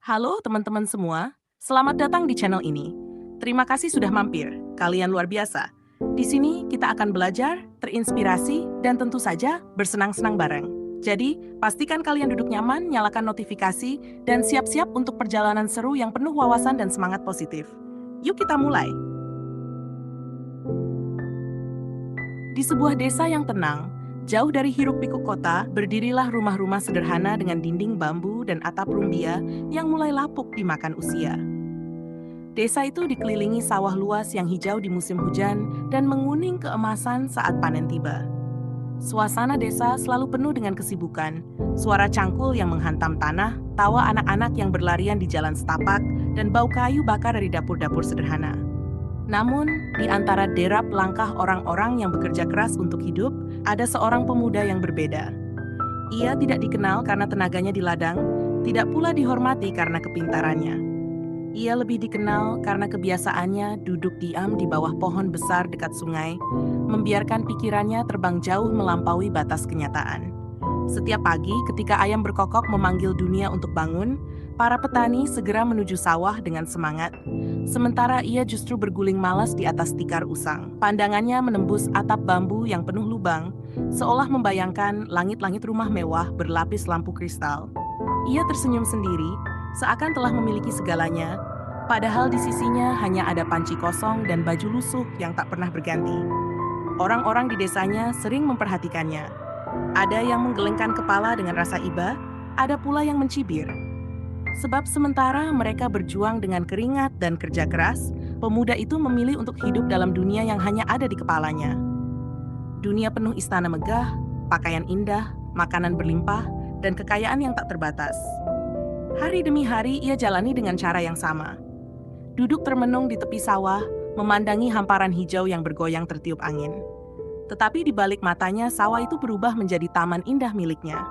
Halo teman-teman semua, selamat datang di channel ini. Terima kasih sudah mampir, kalian luar biasa. Di sini kita akan belajar, terinspirasi, dan tentu saja bersenang-senang bareng. Jadi, pastikan kalian duduk nyaman, nyalakan notifikasi, dan siap-siap untuk perjalanan seru yang penuh wawasan dan semangat positif. Yuk kita mulai. Di sebuah desa yang tenang, jauh dari hiruk-pikuk kota, berdirilah rumah-rumah sederhana dengan dinding bambu dan atap rumbia yang mulai lapuk dimakan usia. Desa itu dikelilingi sawah luas yang hijau di musim hujan dan menguning keemasan saat panen tiba. Suasana desa selalu penuh dengan kesibukan, suara cangkul yang menghantam tanah, tawa anak-anak yang berlarian di jalan setapak, dan bau kayu bakar dari dapur-dapur sederhana. Namun, di antara derap langkah orang-orang yang bekerja keras untuk hidup, ada seorang pemuda yang berbeda. Ia tidak dikenal karena tenaganya di ladang, tidak pula dihormati karena kepintarannya. Ia lebih dikenal karena kebiasaannya duduk diam di bawah pohon besar dekat sungai, membiarkan pikirannya terbang jauh melampaui batas kenyataan. Setiap pagi ketika ayam berkokok memanggil dunia untuk bangun, para petani segera menuju sawah dengan semangat. Sementara ia justru berguling malas di atas tikar usang. Pandangannya menembus atap bambu yang penuh lubang, seolah membayangkan langit-langit rumah mewah berlapis lampu kristal. Ia tersenyum sendiri, seakan telah memiliki segalanya, padahal di sisinya hanya ada panci kosong dan baju lusuh yang tak pernah berganti. Orang-orang di desanya sering memperhatikannya. Ada yang menggelengkan kepala dengan rasa iba, ada pula yang mencibir. Sebab sementara mereka berjuang dengan keringat dan kerja keras, pemuda itu memilih untuk hidup dalam dunia yang hanya ada di kepalanya. Dunia penuh istana megah, pakaian indah, makanan berlimpah, dan kekayaan yang tak terbatas. Hari demi hari ia jalani dengan cara yang sama. Duduk termenung di tepi sawah, memandangi hamparan hijau yang bergoyang tertiup angin. Tetapi di balik matanya, sawah itu berubah menjadi taman indah miliknya.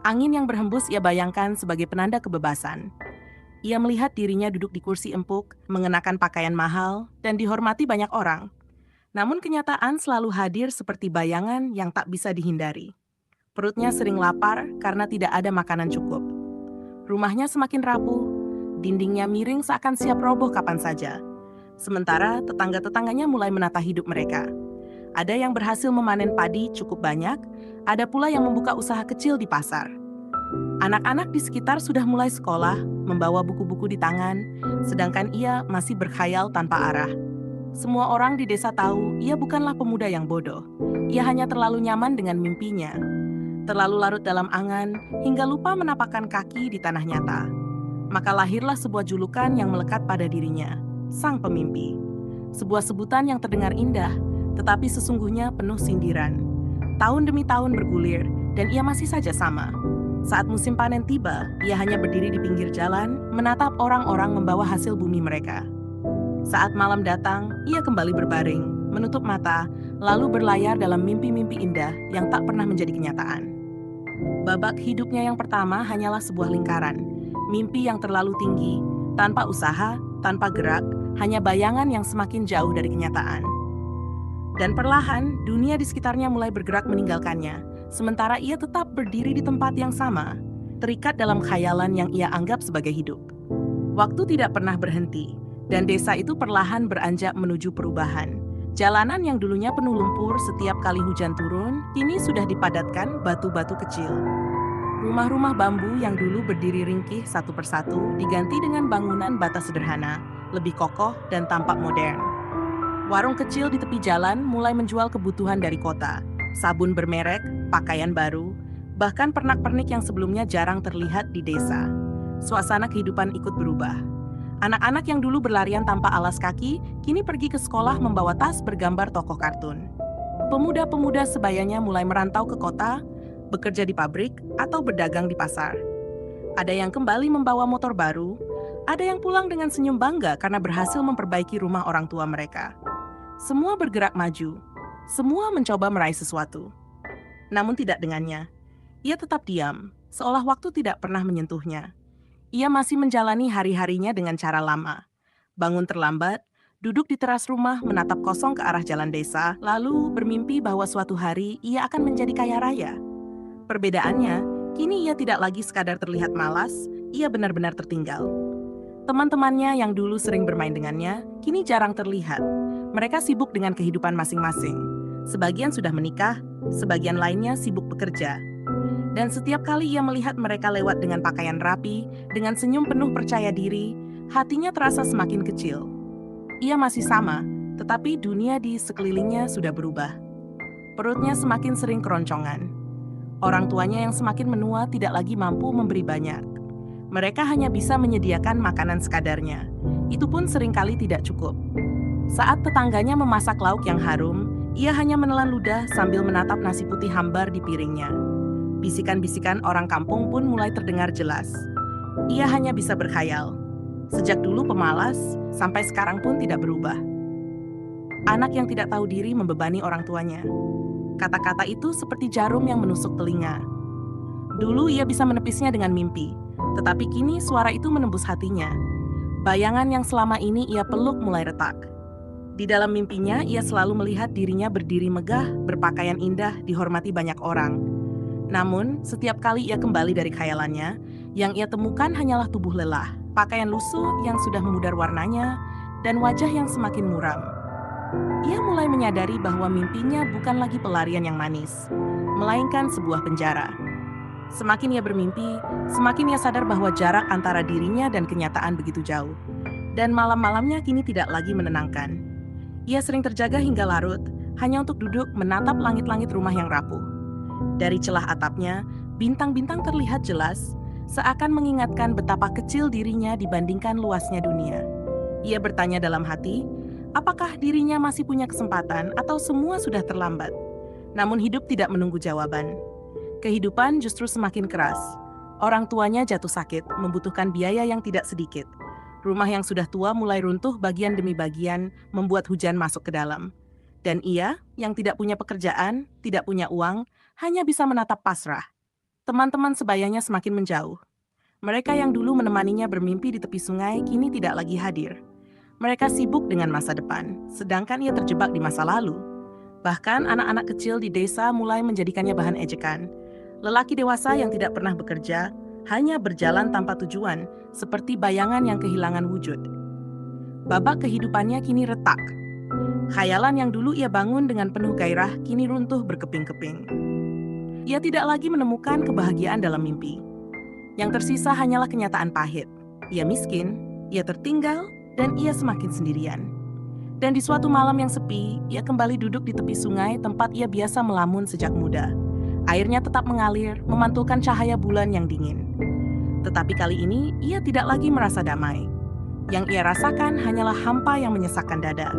Angin yang berhembus ia bayangkan sebagai penanda kebebasan. Ia melihat dirinya duduk di kursi empuk, mengenakan pakaian mahal, dan dihormati banyak orang. Namun kenyataan selalu hadir seperti bayangan yang tak bisa dihindari. Perutnya sering lapar karena tidak ada makanan cukup. Rumahnya semakin rapuh, dindingnya miring seakan siap roboh kapan saja. Sementara tetangga-tetangganya mulai menata hidup mereka. Ada yang berhasil memanen padi cukup banyak, ada pula yang membuka usaha kecil di pasar. Anak-anak di sekitar sudah mulai sekolah, membawa buku-buku di tangan, sedangkan ia masih berkhayal tanpa arah. Semua orang di desa tahu ia bukanlah pemuda yang bodoh. Ia hanya terlalu nyaman dengan mimpinya. Terlalu larut dalam angan, hingga lupa menapakkan kaki di tanah nyata. Maka lahirlah sebuah julukan yang melekat pada dirinya, Sang Pemimpi. Sebuah sebutan yang terdengar indah, tetapi sesungguhnya penuh sindiran. Tahun demi tahun bergulir, dan ia masih saja sama. Saat musim panen tiba, ia hanya berdiri di pinggir jalan, menatap orang-orang membawa hasil bumi mereka. Saat malam datang, ia kembali berbaring, menutup mata, lalu berlayar dalam mimpi-mimpi indah yang tak pernah menjadi kenyataan. Babak hidupnya yang pertama hanyalah sebuah lingkaran, mimpi yang terlalu tinggi, tanpa usaha, tanpa gerak, hanya bayangan yang semakin jauh dari kenyataan. Dan perlahan, dunia di sekitarnya mulai bergerak meninggalkannya, sementara ia tetap berdiri di tempat yang sama, terikat dalam khayalan yang ia anggap sebagai hidup. Waktu tidak pernah berhenti, dan desa itu perlahan beranjak menuju perubahan. Jalanan yang dulunya penuh lumpur setiap kali hujan turun, kini sudah dipadatkan batu-batu kecil. Rumah-rumah bambu yang dulu berdiri ringkih satu persatu diganti dengan bangunan bata sederhana, lebih kokoh dan tampak modern. Warung kecil di tepi jalan mulai menjual kebutuhan dari kota, sabun bermerek, pakaian baru, bahkan pernak-pernik yang sebelumnya jarang terlihat di desa. Suasana kehidupan ikut berubah. Anak-anak yang dulu berlarian tanpa alas kaki, kini pergi ke sekolah membawa tas bergambar tokoh kartun. Pemuda-pemuda sebayanya mulai merantau ke kota, bekerja di pabrik, atau berdagang di pasar. Ada yang kembali membawa motor baru, ada yang pulang dengan senyum bangga karena berhasil memperbaiki rumah orang tua mereka. Semua bergerak maju, semua mencoba meraih sesuatu. Namun tidak dengannya. Ia tetap diam, seolah waktu tidak pernah menyentuhnya. Ia masih menjalani hari-harinya dengan cara lama. Bangun terlambat, duduk di teras rumah menatap kosong ke arah jalan desa, lalu bermimpi bahwa suatu hari ia akan menjadi kaya raya. Perbedaannya, kini ia tidak lagi sekadar terlihat malas, ia benar-benar tertinggal. Teman-temannya yang dulu sering bermain dengannya, kini jarang terlihat. Mereka sibuk dengan kehidupan masing-masing. Sebagian sudah menikah, sebagian lainnya sibuk bekerja. Dan setiap kali ia melihat mereka lewat dengan pakaian rapi, dengan senyum penuh percaya diri, hatinya terasa semakin kecil. Ia masih sama, tetapi dunia di sekelilingnya sudah berubah. Perutnya semakin sering keroncongan. Orang tuanya yang semakin menua tidak lagi mampu memberi banyak. Mereka hanya bisa menyediakan makanan sekadarnya. Itu pun seringkali tidak cukup. Saat tetangganya memasak lauk yang harum, ia hanya menelan ludah sambil menatap nasi putih hambar di piringnya. Bisikan-bisikan orang kampung pun mulai terdengar jelas. Ia hanya bisa berkhayal. Sejak dulu pemalas, sampai sekarang pun tidak berubah. Anak yang tidak tahu diri membebani orang tuanya. Kata-kata itu seperti jarum yang menusuk telinga. Dulu ia bisa menepisnya dengan mimpi, tetapi kini suara itu menembus hatinya. Bayangan yang selama ini ia peluk mulai retak. Di dalam mimpinya, ia selalu melihat dirinya berdiri megah, berpakaian indah, dihormati banyak orang. Namun, setiap kali ia kembali dari khayalannya, yang ia temukan hanyalah tubuh lelah, pakaian lusuh yang sudah memudar warnanya, dan wajah yang semakin muram. Ia mulai menyadari bahwa mimpinya bukan lagi pelarian yang manis, melainkan sebuah penjara. Semakin ia bermimpi, semakin ia sadar bahwa jarak antara dirinya dan kenyataan begitu jauh. Dan malam-malamnya kini tidak lagi menenangkan. Ia sering terjaga hingga larut, hanya untuk duduk menatap langit-langit rumah yang rapuh. Dari celah atapnya, bintang-bintang terlihat jelas, seakan mengingatkan betapa kecil dirinya dibandingkan luasnya dunia. Ia bertanya dalam hati, apakah dirinya masih punya kesempatan atau semua sudah terlambat? Namun hidup tidak menunggu jawaban. Kehidupan justru semakin keras. Orang tuanya jatuh sakit, membutuhkan biaya yang tidak sedikit. Rumah yang sudah tua mulai runtuh bagian demi bagian, membuat hujan masuk ke dalam. Dan ia, yang tidak punya pekerjaan, tidak punya uang, hanya bisa menatap pasrah. Teman-teman sebayanya semakin menjauh. Mereka yang dulu menemaninya bermimpi di tepi sungai kini tidak lagi hadir. Mereka sibuk dengan masa depan, sedangkan ia terjebak di masa lalu. Bahkan anak-anak kecil di desa mulai menjadikannya bahan ejekan. Lelaki dewasa yang tidak pernah bekerja, hanya berjalan tanpa tujuan, seperti bayangan yang kehilangan wujud. Babak kehidupannya kini retak. Khayalan yang dulu ia bangun dengan penuh gairah kini runtuh berkeping-keping. Ia tidak lagi menemukan kebahagiaan dalam mimpi. Yang tersisa hanyalah kenyataan pahit. Ia miskin, ia tertinggal, dan ia semakin sendirian. Dan di suatu malam yang sepi, ia kembali duduk di tepi sungai tempat ia biasa melamun sejak muda. Airnya tetap mengalir, memantulkan cahaya bulan yang dingin. Tetapi kali ini, ia tidak lagi merasa damai. Yang ia rasakan hanyalah hampa yang menyesakkan dada.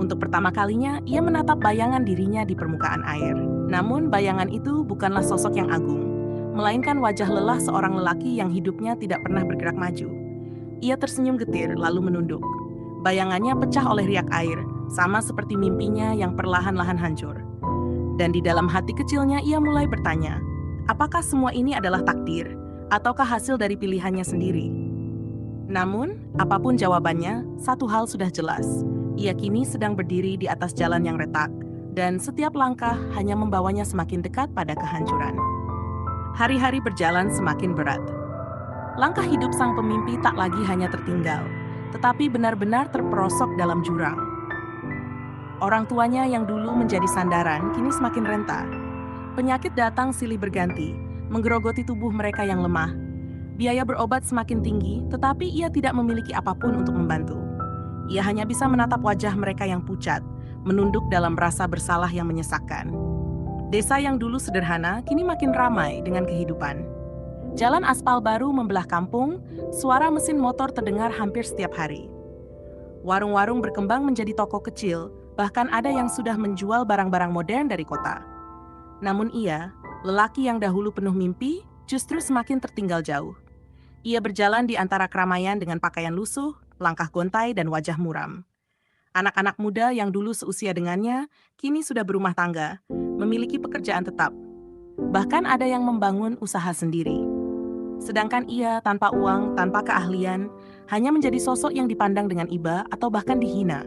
Untuk pertama kalinya, ia menatap bayangan dirinya di permukaan air. Namun, bayangan itu bukanlah sosok yang agung, melainkan wajah lelah seorang lelaki yang hidupnya tidak pernah bergerak maju. Ia tersenyum getir, lalu menunduk. Bayangannya pecah oleh riak air, sama seperti mimpinya yang perlahan-lahan hancur. Dan di dalam hati kecilnya ia mulai bertanya, apakah semua ini adalah takdir, ataukah hasil dari pilihannya sendiri? Namun, apapun jawabannya, satu hal sudah jelas. Ia kini sedang berdiri di atas jalan yang retak, dan setiap langkah hanya membawanya semakin dekat pada kehancuran. Hari-hari berjalan semakin berat. Langkah hidup sang pemimpi tak lagi hanya tertinggal, tetapi benar-benar terperosok dalam jurang. Orang tuanya yang dulu menjadi sandaran kini semakin renta. Penyakit datang silih berganti, menggerogoti tubuh mereka yang lemah. Biaya berobat semakin tinggi, tetapi ia tidak memiliki apapun untuk membantu. Ia hanya bisa menatap wajah mereka yang pucat, menunduk dalam rasa bersalah yang menyesakkan. Desa yang dulu sederhana kini makin ramai dengan kehidupan. Jalan aspal baru membelah kampung, suara mesin motor terdengar hampir setiap hari. Warung-warung berkembang menjadi toko kecil, bahkan ada yang sudah menjual barang-barang modern dari kota. Namun ia, lelaki yang dahulu penuh mimpi, justru semakin tertinggal jauh. Ia berjalan di antara keramaian dengan pakaian lusuh, langkah gontai, dan wajah muram. Anak-anak muda yang dulu seusia dengannya, kini sudah berumah tangga, memiliki pekerjaan tetap. Bahkan ada yang membangun usaha sendiri. Sedangkan ia tanpa uang, tanpa keahlian, hanya menjadi sosok yang dipandang dengan iba atau bahkan dihina.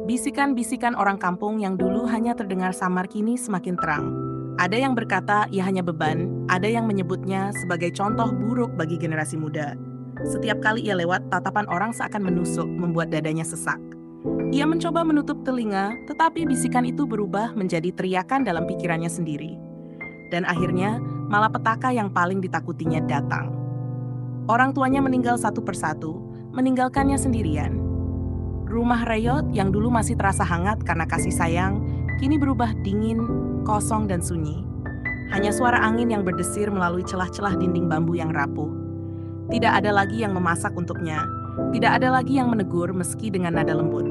Bisikan-bisikan orang kampung yang dulu hanya terdengar samar kini semakin terang. Ada yang berkata ia hanya beban, ada yang menyebutnya sebagai contoh buruk bagi generasi muda. Setiap kali ia lewat, tatapan orang seakan menusuk, membuat dadanya sesak. Ia mencoba menutup telinga, tetapi bisikan itu berubah menjadi teriakan dalam pikirannya sendiri. Dan akhirnya, malapetaka yang paling ditakutinya datang. Orang tuanya meninggal satu persatu, meninggalkannya sendirian. Rumah Reyot yang dulu masih terasa hangat karena kasih sayang, kini berubah dingin, kosong dan sunyi. Hanya suara angin yang berdesir melalui celah-celah dinding bambu yang rapuh. Tidak ada lagi yang memasak untuknya, tidak ada lagi yang menegur meski dengan nada lembut.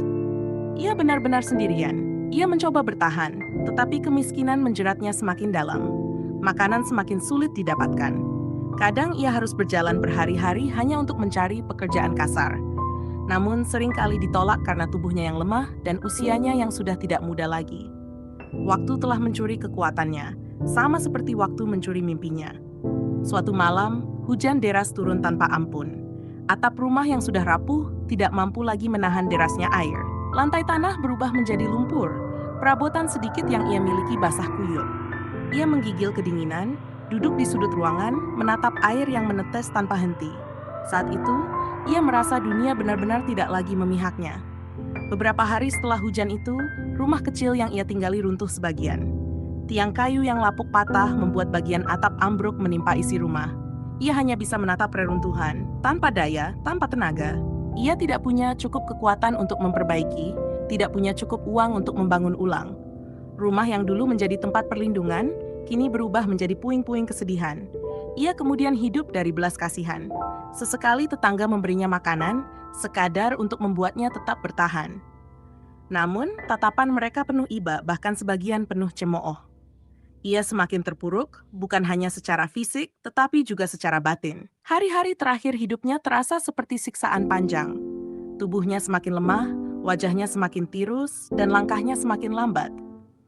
Ia benar-benar sendirian. Ia mencoba bertahan, tetapi kemiskinan menjeratnya semakin dalam. Makanan semakin sulit didapatkan. Kadang ia harus berjalan berhari-hari hanya untuk mencari pekerjaan kasar. Namun seringkali ditolak karena tubuhnya yang lemah dan usianya yang sudah tidak muda lagi. Waktu telah mencuri kekuatannya, sama seperti waktu mencuri mimpinya. Suatu malam, hujan deras turun tanpa ampun. Atap rumah yang sudah rapuh tidak mampu lagi menahan derasnya air. Lantai tanah berubah menjadi lumpur. Perabotan sedikit yang ia miliki basah kuyup. Ia menggigil kedinginan, duduk di sudut ruangan, menatap air yang menetes tanpa henti. Saat itu, ia merasa dunia benar-benar tidak lagi memihaknya. Beberapa hari setelah hujan itu, rumah kecil yang ia tinggali runtuh sebagian. Tiang kayu yang lapuk patah membuat bagian atap ambruk menimpa isi rumah. Ia hanya bisa menatap reruntuhan, tanpa daya, tanpa tenaga. Ia tidak punya cukup kekuatan untuk memperbaiki, tidak punya cukup uang untuk membangun ulang. Rumah yang dulu menjadi tempat perlindungan, kini berubah menjadi puing-puing kesedihan. Ia kemudian hidup dari belas kasihan. Sesekali tetangga memberinya makanan, sekadar untuk membuatnya tetap bertahan. Namun, tatapan mereka penuh iba, bahkan sebagian penuh cemooh. Ia semakin terpuruk, bukan hanya secara fisik, tetapi juga secara batin. Hari-hari terakhir hidupnya terasa seperti siksaan panjang. Tubuhnya semakin lemah, wajahnya semakin tirus, dan langkahnya semakin lambat.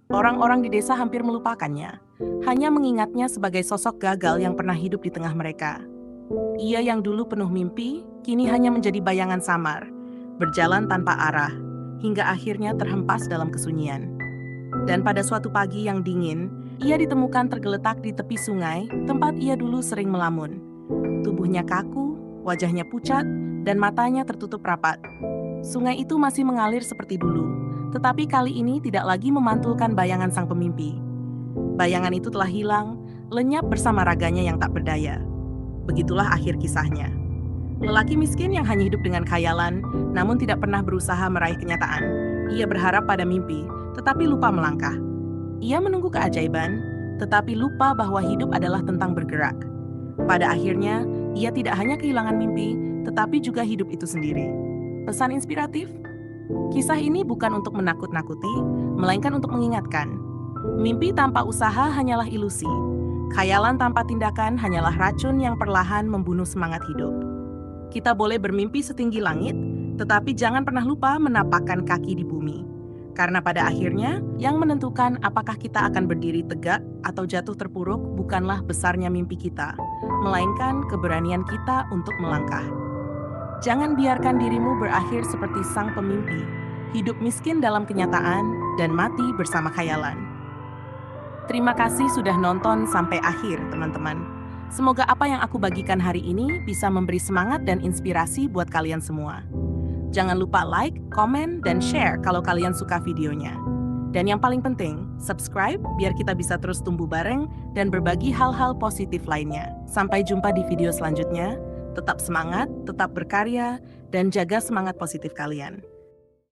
Orang-orang di desa hampir melupakannya, hanya mengingatnya sebagai sosok gagal yang pernah hidup di tengah mereka. Ia yang dulu penuh mimpi, kini hanya menjadi bayangan samar, berjalan tanpa arah, hingga akhirnya terhempas dalam kesunyian. Dan pada suatu pagi yang dingin, ia ditemukan tergeletak di tepi sungai, tempat ia dulu sering melamun. Tubuhnya kaku, wajahnya pucat, dan matanya tertutup rapat. Sungai itu masih mengalir seperti dulu, tetapi kali ini tidak lagi memantulkan bayangan sang pemimpi. Bayangan itu telah hilang, lenyap bersama raganya yang tak berdaya. Begitulah akhir kisahnya. Lelaki miskin yang hanya hidup dengan khayalan, namun tidak pernah berusaha meraih kenyataan. Ia berharap pada mimpi, tetapi lupa melangkah. Ia menunggu keajaiban, tetapi lupa bahwa hidup adalah tentang bergerak. Pada akhirnya, ia tidak hanya kehilangan mimpi, tetapi juga hidup itu sendiri. Pesan inspiratif? Kisah ini bukan untuk menakut-nakuti, melainkan untuk mengingatkan. Mimpi tanpa usaha hanyalah ilusi. Khayalan tanpa tindakan hanyalah racun yang perlahan membunuh semangat hidup. Kita boleh bermimpi setinggi langit, tetapi jangan pernah lupa menapakkan kaki di bumi. Karena pada akhirnya, yang menentukan apakah kita akan berdiri tegak atau jatuh terpuruk bukanlah besarnya mimpi kita, melainkan keberanian kita untuk melangkah. Jangan biarkan dirimu berakhir seperti sang pemimpi, hidup miskin dalam kenyataan dan mati bersama khayalan. Terima kasih sudah nonton sampai akhir, teman-teman. Semoga apa yang aku bagikan hari ini bisa memberi semangat dan inspirasi buat kalian semua. Jangan lupa like, komen, dan share kalau kalian suka videonya. Dan yang paling penting, subscribe biar kita bisa terus tumbuh bareng dan berbagi hal-hal positif lainnya. Sampai jumpa di video selanjutnya. Tetap semangat, tetap berkarya, dan jaga semangat positif kalian.